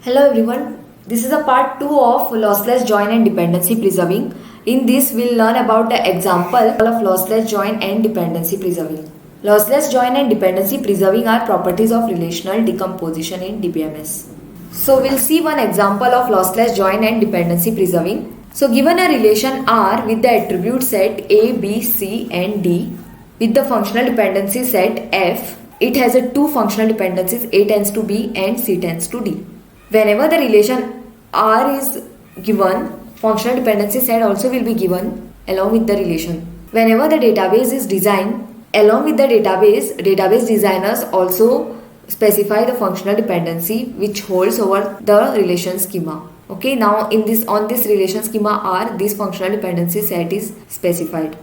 Hello everyone, this is a part 2 of lossless join and dependency preserving. In this we'll learn about the example of lossless join and dependency preserving. Lossless join and dependency preserving are properties of relational decomposition in DBMS. So we'll see one example of lossless join and dependency preserving. So given a relation R with the attribute set A, B, C and D with the functional dependency set F, it has a two functional dependencies A tends to B and C tends to D. Whenever the relation R is given, functional dependency set also will be given along with the relation. Whenever the database is designed, along with the database designers also specify the functional dependency which holds over the relation schema. Okay, now on this relation schema R, this functional dependency set is specified.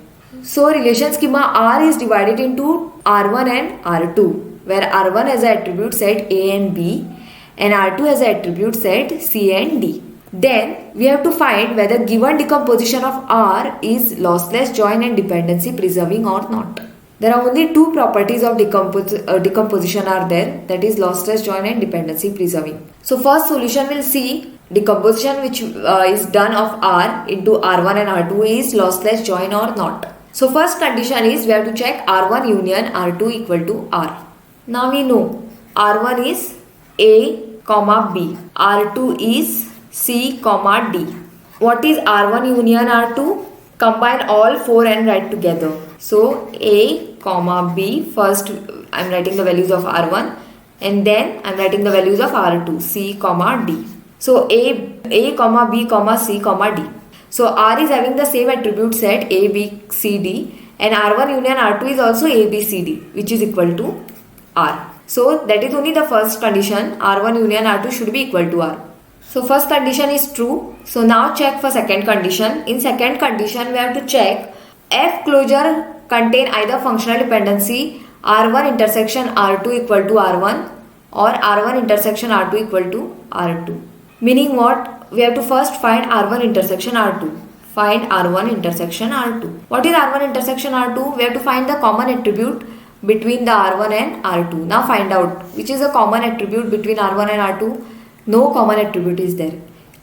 So relation schema R is divided into R1 and R2, where R1 has an attribute set A and B and R2 has an attribute set C and D. Then we have to find whether given decomposition of R is lossless join and dependency preserving or not. There are only two properties of decomposition are there, that is lossless join and dependency preserving. So first solution will see decomposition which is done of R into R1 and R2 is lossless join or not. So first condition is we have to check R1 union R2 equal to R. Now we know R1 is A, B. R2 is C, D. What is R1 union R2? Combine all four and write together. So A, B. First I am writing the values of R1 and then I am writing the values of R2, C, D. So A, B, C, D. So R is having the same attribute set A, B, C, D and R1 union R2 is also A, B, C, D which is equal to R. So that is only the first condition, R1 union R2 should be equal to R. So first condition is true. So now check for second condition. In second condition we have to check F closure contain either functional dependency R1 intersection R2 equal to R1 or R1 intersection R2 equal to R2. Meaning what? We have to first find R1 intersection R2. Find R1 intersection R2. What is R1 intersection R2? We have to find the common attribute between the R1 and R2. Now find out which is a common attribute between R1 and R2. No common attribute is there.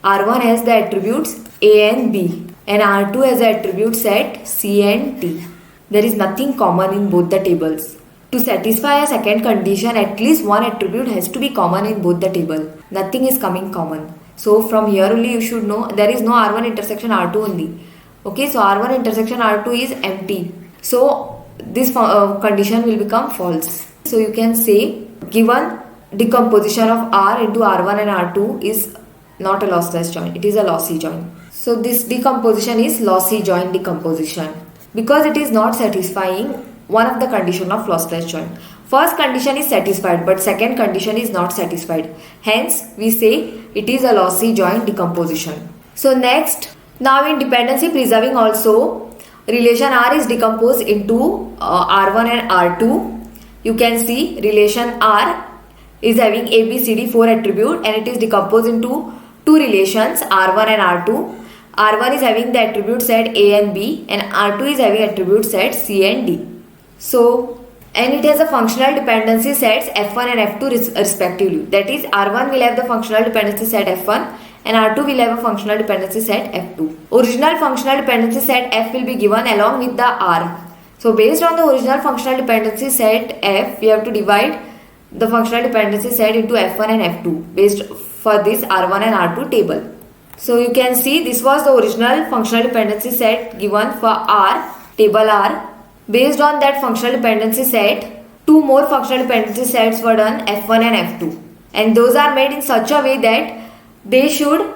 R1 has the attributes A and B and R2 has the attribute set C and D. There is nothing common in both the tables. To satisfy a second condition, at least one attribute has to be common in both the table. Nothing is coming common. So from here only you should know there is no R1 intersection R2 only. Okay, so R1 intersection R2 is empty. So this condition will become false. So you can say given decomposition of R into R1 and R2 is not a lossless join, it is a lossy join. So this decomposition is lossy join decomposition because it is not satisfying one of the condition of lossless join. First condition is satisfied but second condition is not satisfied. Hence we say it is a lossy join decomposition. So next, now in dependency preserving also relation R is decomposed into R1 and R2. You can see relation R is having A, B, C, D 4 attribute and it is decomposed into two relations R1 and R2. R1 is having the attribute set A and B and R2 is having attribute set C and D. So, and it has a functional dependency sets F1 and F2 respectively. That is R1 will have the functional dependency set F1 and R2 will have a functional dependency set F2. Original functional dependency set F will be given along with the R. So based on the original functional dependency set F, we have to divide the functional dependency set into F1 and F2 based for this R1 and R2 table. So you can see this was the original functional dependency set given for R, table R. Based on that functional dependency set, two more functional dependency sets were done F1 and F2 and those are made in such a way that they should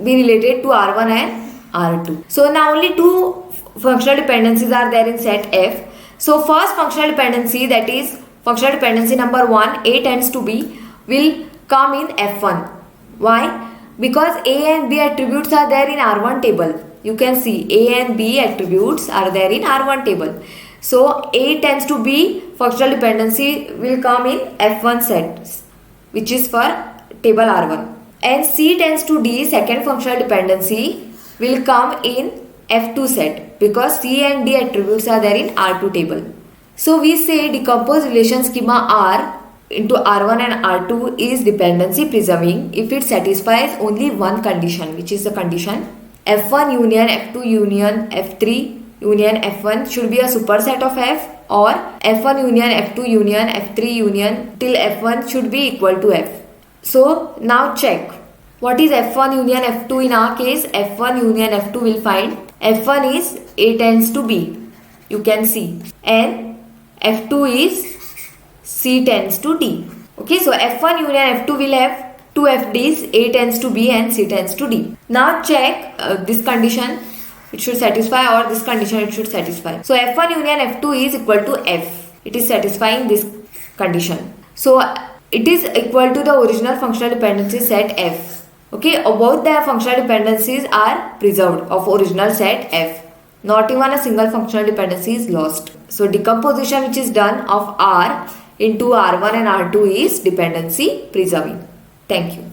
be related to R1 and R2. So now only two functional dependencies are there in set F. So first functional dependency, that is functional dependency number 1, A tends to B, will come in F1. Why? Because A and B attributes are there in R1 table. You can see A and B attributes are there in R1 table. So A tends to B functional dependency will come in F1 set, which is for table R1. And C tends to D second functional dependency will come in F2 set because C and D attributes are there in R2 table. So we say decompose relation schema R into R1 and R2 is dependency preserving if it satisfies only one condition, which is the condition F1 union F2 union F3 union F1 should be a superset of F, or F1 union F2 union F3 union till F1 should be equal to F. So now check. What is F1 union F2 in our case? F1 union F2 will find F1 is A tends to B. You can see. And F2 is C tends to D. Okay, so F1 union F2 will have two FDs, A tends to B and C tends to D. Now check this condition, it should satisfy, or this condition it should satisfy. So F1 union F2 is equal to F. It is satisfying this condition. So it is equal to the original functional dependency set F. Okay, both the functional dependencies are preserved of original set F. Not even a single functional dependency is lost. So decomposition which is done of R into R1 and R2 is dependency preserving. Thank you.